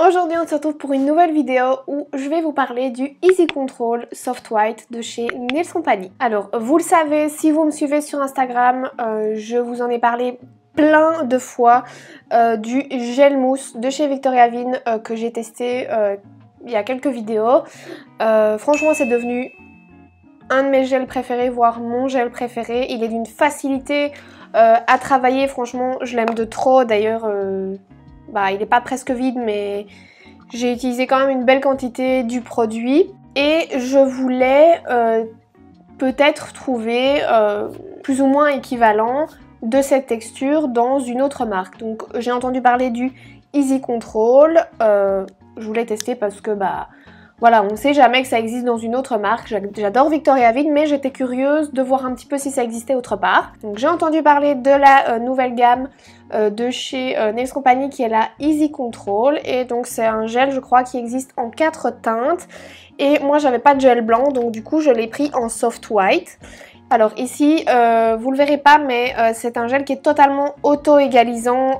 Aujourd'hui on se retrouve pour une nouvelle vidéo où je vais vous parler du Easy Control Soft White de chez Nails Company. Alors vous le savez, si vous me suivez sur Instagram, je vous en ai parlé plein de fois du gel mousse de chez Victoria Vin que j'ai testé il y a quelques vidéos. Franchement c'est devenu un de mes gels préférés, voire mon gel préféré. Il est d'une facilité à travailler, franchement je l'aime de trop. D'ailleurs il n'est pas presque vide, mais j'ai utilisé quand même une belle quantité du produit. Et je voulais peut-être trouver plus ou moins équivalent de cette texture dans une autre marque. Donc j'ai entendu parler du Easy Control. Je voulais tester parce que voilà, on ne sait jamais que ça existe dans une autre marque. J'adore Victoria Vin, mais j'étais curieuse de voir un petit peu si ça existait autre part. Donc j'ai entendu parler de la nouvelle gamme de chez Nails Company qui est la Easy Control. Et donc c'est un gel, je crois, qui existe en 4 teintes. Et moi j'avais pas de gel blanc, donc du coup je l'ai pris en soft white. Alors ici, vous le verrez pas, mais c'est un gel qui est totalement auto-égalisant,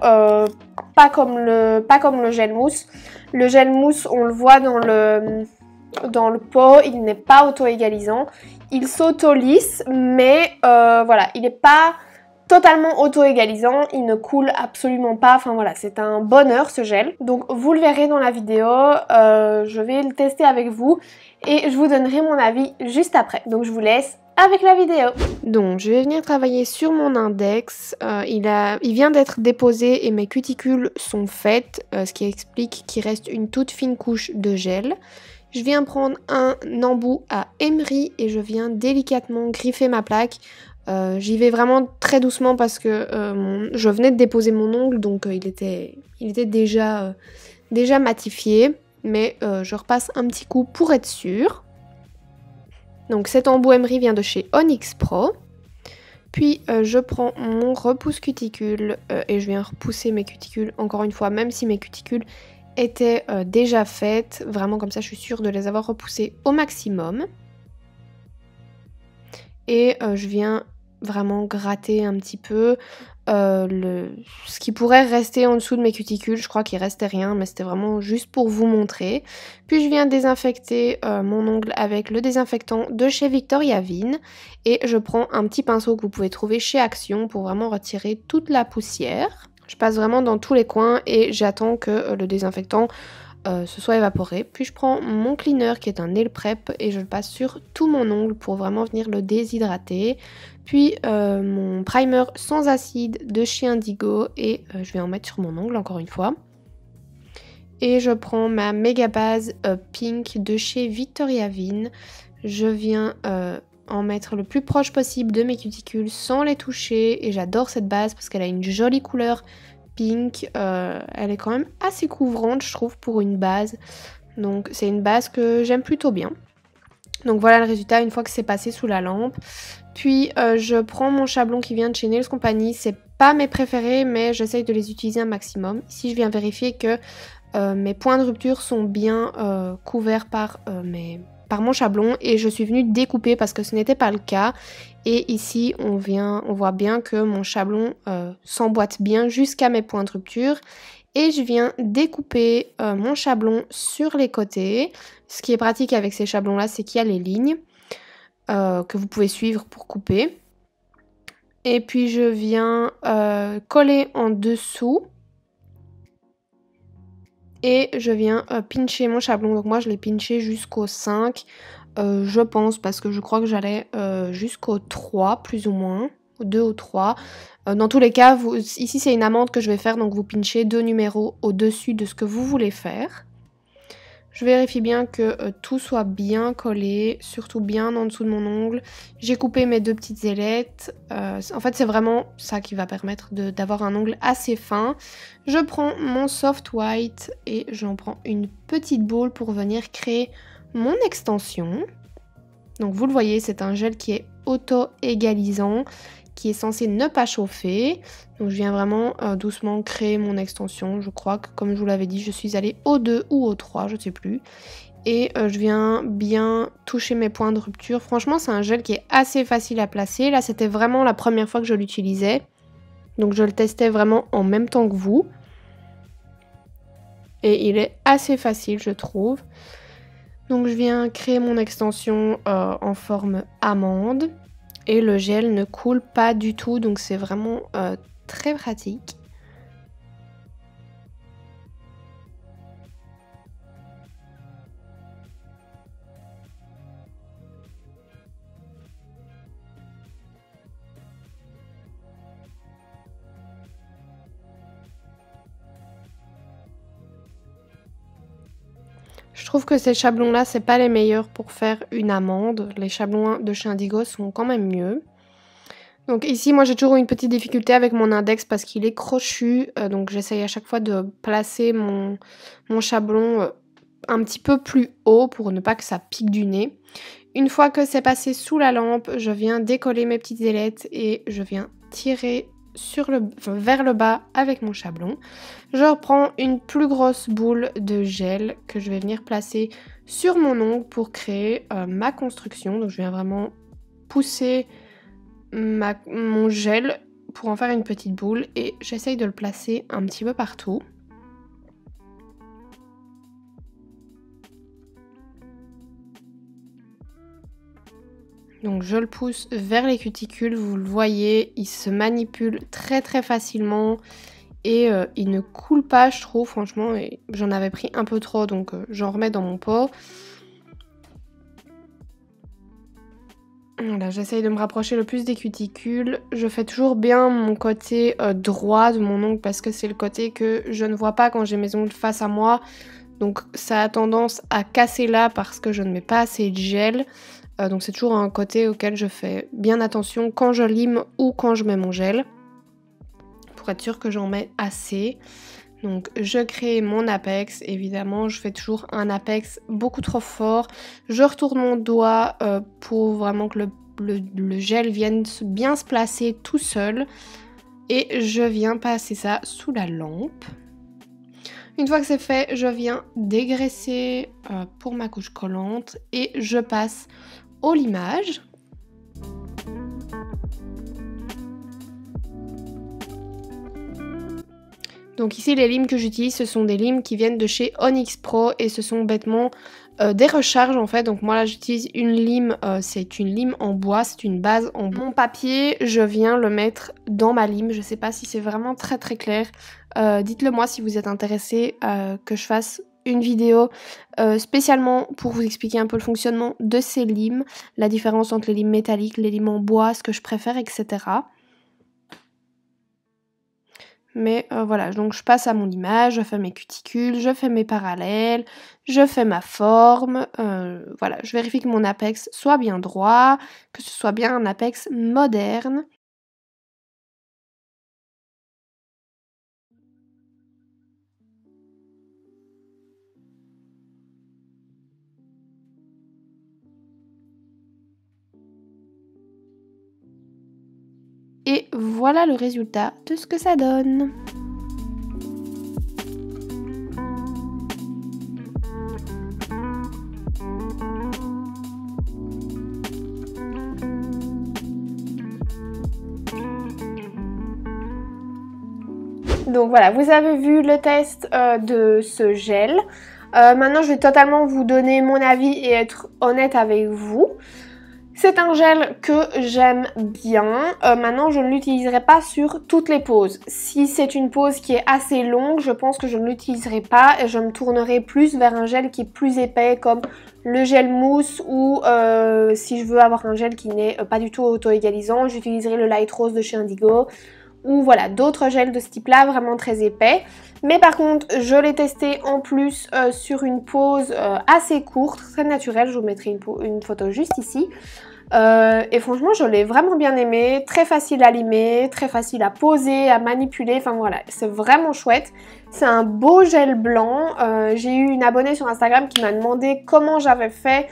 pas comme le gel mousse. Le gel mousse, on le voit dans le pot, il n'est pas auto-égalisant. Il s'auto-lisse, mais voilà, il n'est pas totalement auto-égalisant, il ne coule absolument pas. Enfin voilà, c'est un bonheur ce gel. Donc vous le verrez dans la vidéo, je vais le tester avec vous et je vous donnerai mon avis juste après. Donc je vous laisse avec la vidéo. Donc je vais venir travailler sur mon index. Il vient d'être déposé et mes cuticules sont faites, ce qui explique qu'il reste une toute fine couche de gel. Je viens prendre un embout à emery et je viens délicatement griffer ma plaque. J'y vais vraiment très doucement parce que je venais de déposer mon ongle, donc il était déjà matifié, mais je repasse un petit coup pour être sûre. Donc cet embout emery vient de chez Onyx Pro. Puis je prends mon repousse cuticule et je viens repousser mes cuticules encore une fois, même si mes cuticules étaient déjà faites. Vraiment comme ça je suis sûre de les avoir repoussées au maximum. Et je viens vraiment gratter un petit peu ce qui pourrait rester en dessous de mes cuticules. Je crois qu'il restait rien, mais c'était vraiment juste pour vous montrer. Puis je viens désinfecter mon ongle avec le désinfectant de chez Victoria Vin. Et je prends un petit pinceau que vous pouvez trouver chez Action pour vraiment retirer toute la poussière. Je passe vraiment dans tous les coins et j'attends que le désinfectant se soit évaporé. Puis je prends mon cleaner qui est un nail prep et je le passe sur tout mon ongle pour vraiment venir le déshydrater. Puis mon primer sans acide de chez Indigo et je vais en mettre sur mon ongle encore une fois. Et je prends ma méga base pink de chez Victoria Vin. Je viens en mettre le plus proche possible de mes cuticules sans les toucher et j'adore cette base parce qu'elle a une jolie couleur pink. Elle est quand même assez couvrante je trouve pour une base. Donc c'est une base que j'aime plutôt bien. Donc voilà le résultat une fois que c'est passé sous la lampe. Puis je prends mon chablon qui vient de chez Nails Company. C'est pas mes préférés mais j'essaye de les utiliser un maximum. Ici je viens vérifier que mes points de rupture sont bien couverts par mon chablon et je suis venue découper parce que ce n'était pas le cas. Et ici on voit bien que mon chablon s'emboîte bien jusqu'à mes points de rupture. Et je viens découper mon chablon sur les côtés. Ce qui est pratique avec ces chablons là, c'est qu'il y a les lignes que vous pouvez suivre pour couper. Et puis je viens coller en dessous. Et je viens pincher mon chablon. Donc moi je l'ai pinché jusqu'au 5. Je pense parce que je crois que j'allais jusqu'au 3 plus ou moins. Au 2 ou 3. Dans tous les cas, ici c'est une amande que je vais faire. Donc vous pinchez 2 numéros au-dessus de ce que vous voulez faire. Je vérifie bien que tout soit bien collé, surtout bien en dessous de mon ongle. J'ai coupé mes 2 petites ailettes. En fait, c'est vraiment ça qui va permettre d'avoir un ongle assez fin. Je prends mon soft white et j'en prends une petite boule pour venir créer mon extension. Donc vous le voyez, c'est un gel qui est auto-égalisant, qui est censé ne pas chauffer. Donc je viens vraiment doucement créer mon extension. Je crois que comme je vous l'avais dit, je suis allée au 2 ou au 3, je ne sais plus. Et je viens bien toucher mes points de rupture. Franchement, c'est un gel qui est assez facile à placer. Là, c'était vraiment la première fois que je l'utilisais. Donc je le testais vraiment en même temps que vous. et il est assez facile je trouve. Donc je viens créer mon extension en forme amande et le gel ne coule pas du tout, donc c'est vraiment très pratique. Je trouve que ces chablons-là, c'est pas les meilleurs pour faire une amande. Les chablons de chez Indigo sont quand même mieux. Donc ici, moi j'ai toujours une petite difficulté avec mon index parce qu'il est crochu. Donc j'essaye à chaque fois de placer mon chablon un petit peu plus haut pour ne pas que ça pique du nez. Une fois que c'est passé sous la lampe, je viens décoller mes petites ailettes et je viens tirer vers le bas avec mon chablon. Je reprends une plus grosse boule de gel que je vais venir placer sur mon ongle pour créer ma construction. Donc je viens vraiment pousser mon gel pour en faire une petite boule et j'essaye de le placer un petit peu partout. Donc je le pousse vers les cuticules, vous le voyez, il se manipule très facilement et il ne coule pas je trouve franchement, et j'en avais pris un peu trop donc j'en remets dans mon pot. Voilà, j'essaye de me rapprocher le plus des cuticules. Je fais toujours bien mon côté droit de mon ongle parce que c'est le côté que je ne vois pas quand j'ai mes ongles face à moi. Donc ça a tendance à casser là parce que je ne mets pas assez de gel. Donc c'est toujours un côté auquel je fais bien attention quand je lime ou quand je mets mon gel. Pour être sûr que j'en mets assez. Donc je crée mon apex, évidemment je fais toujours un apex beaucoup trop fort. Je retourne mon doigt pour vraiment que le gel vienne bien se placer tout seul. Et je viens passer ça sous la lampe. Une fois que c'est fait, je viens dégraisser pour ma couche collante et je passe au limage. Donc ici les limes que j'utilise ce sont des limes qui viennent de chez Onyx Pro et ce sont bêtement des recharges en fait. Donc moi là j'utilise une lime, c'est une lime en bois, c'est une base en bois. Mon papier, je viens le mettre dans ma lime, je sais pas si c'est vraiment très clair. Dites-le moi si vous êtes intéressé que je fasse une vidéo spécialement pour vous expliquer un peu le fonctionnement de ces limes, la différence entre les limes métalliques, les limes en bois, ce que je préfère, etc. Mais voilà, donc je passe à mon limage, je fais mes cuticules, je fais mes parallèles, je fais ma forme. Voilà, je vérifie que mon apex soit bien droit, que ce soit bien un apex moderne. Et voilà le résultat de ce que ça donne. Donc voilà, vous avez vu le test de ce gel. Maintenant, je vais totalement vous donner mon avis et être honnête avec vous. C'est un gel que j'aime bien. Maintenant, je ne l'utiliserai pas sur toutes les poses. Si c'est une pose qui est assez longue, je pense que je ne l'utiliserai pas et je me tournerai plus vers un gel qui est plus épais comme le gel mousse ou si je veux avoir un gel qui n'est pas du tout auto-égalisant, j'utiliserai le Light Rose de chez Indigo ou voilà, d'autres gels de ce type-là, vraiment très épais. Mais par contre, je l'ai testé en plus sur une pose assez courte, très naturelle. Je vous mettrai une photo juste ici. Et franchement, je l'ai vraiment bien aimé. Très facile à limer, très facile à poser, à manipuler. Enfin voilà, c'est vraiment chouette. C'est un beau gel blanc. J'ai eu une abonnée sur Instagram qui m'a demandé comment j'avais fait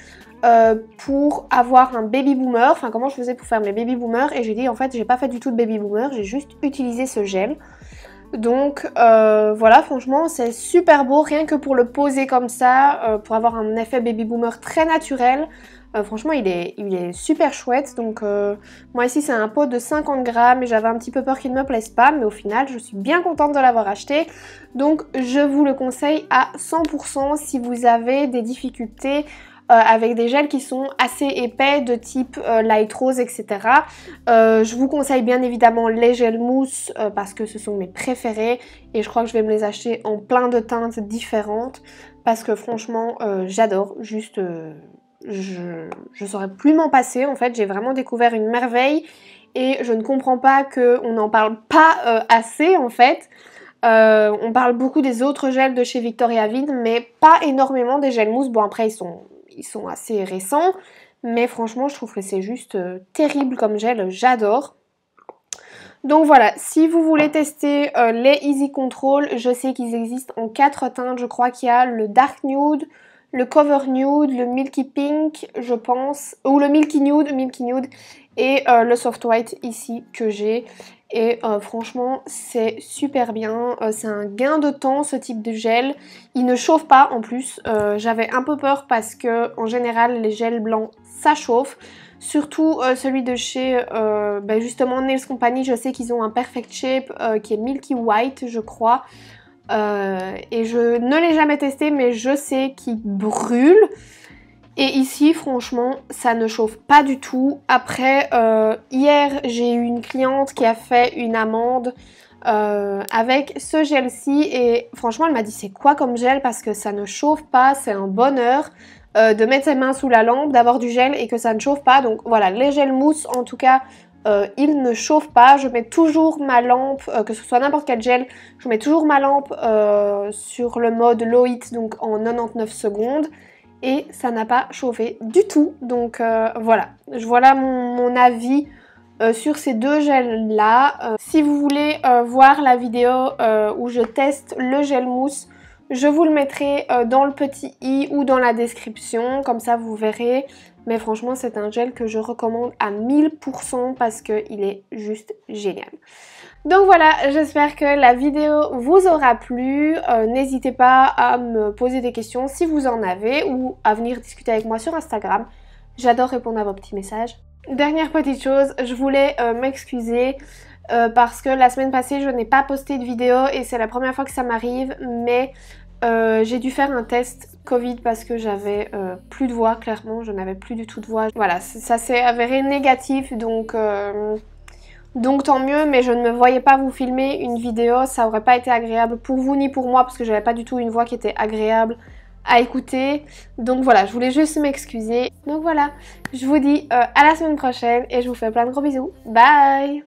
pour avoir un baby boomer, enfin comment je faisais pour faire mes baby boomers, et j'ai dit en fait j'ai pas fait du tout de baby boomer, j'ai juste utilisé ce gel. Donc voilà, franchement c'est super beau, rien que pour le poser comme ça, pour avoir un effet baby boomer très naturel. Franchement il est super chouette. Donc moi ici c'est un pot de 50 grammes et j'avais un petit peu peur qu'il ne me plaise pas, mais au final je suis bien contente de l'avoir acheté. Donc je vous le conseille à 100% si vous avez des difficultés avec des gels qui sont assez épais de type light rose, etc. Je vous conseille bien évidemment les gels mousse parce que ce sont mes préférés et je crois que je vais me les acheter en plein de teintes différentes parce que franchement j'adore, juste je saurais plus m'en passer. En fait j'ai vraiment découvert une merveille et je ne comprends pas qu'on n'en parle pas assez en fait. On parle beaucoup des autres gels de chez Victoria Vide mais pas énormément des gels mousse. Bon après ils sont assez récents, mais franchement je trouve que c'est juste terrible comme gel, j'adore. Donc voilà, si vous voulez tester les Easy Control, je sais qu'ils existent en 4 teintes, je crois qu'il y a le Dark Nude, le Cover Nude, le Milky Pink, je pense, ou le Milky Nude et le Soft White ici que j'ai. Et franchement c'est super bien, c'est un gain de temps ce type de gel, il ne chauffe pas en plus, j'avais un peu peur parce que en général les gels blancs ça chauffe, surtout celui de chez justement Nails Company, je sais qu'ils ont un Perfect Shape qui est Milky White je crois, et je ne l'ai jamais testé mais je sais qu'il brûle. Et ici franchement ça ne chauffe pas du tout. Après hier j'ai eu une cliente qui a fait une amende avec ce gel-ci et franchement elle m'a dit c'est quoi comme gel parce que ça ne chauffe pas, c'est un bonheur de mettre ses mains sous la lampe, d'avoir du gel et que ça ne chauffe pas. Donc voilà, les gels mousse en tout cas ils ne chauffent pas. Je mets toujours ma lampe, que ce soit n'importe quel gel, je mets toujours ma lampe sur le mode low heat donc en 99 secondes. Et ça n'a pas chauffé du tout, donc voilà mon avis sur ces deux gels là. Si vous voulez voir la vidéo où je teste le gel mousse, je vous le mettrai dans le petit i ou dans la description, comme ça vous verrez. Mais franchement c'est un gel que je recommande à 1000% parce qu'il est juste génial. Donc voilà, j'espère que la vidéo vous aura plu. N'hésitez pas à me poser des questions si vous en avez ou à venir discuter avec moi sur Instagram. J'adore répondre à vos petits messages. Dernière petite chose, je voulais m'excuser parce que la semaine passée je n'ai pas posté de vidéo et c'est la première fois que ça m'arrive, mais j'ai dû faire un test Covid parce que j'avais plus de voix, clairement, je n'avais plus du tout de voix. Voilà, ça s'est avéré négatif donc tant mieux, mais je ne me voyais pas vous filmer une vidéo, ça aurait pas été agréable pour vous ni pour moi parce que j'avais pas du tout une voix qui était agréable à écouter. Donc voilà, je voulais juste m'excuser. Donc voilà, je vous dis à la semaine prochaine et je vous fais plein de gros bisous. Bye!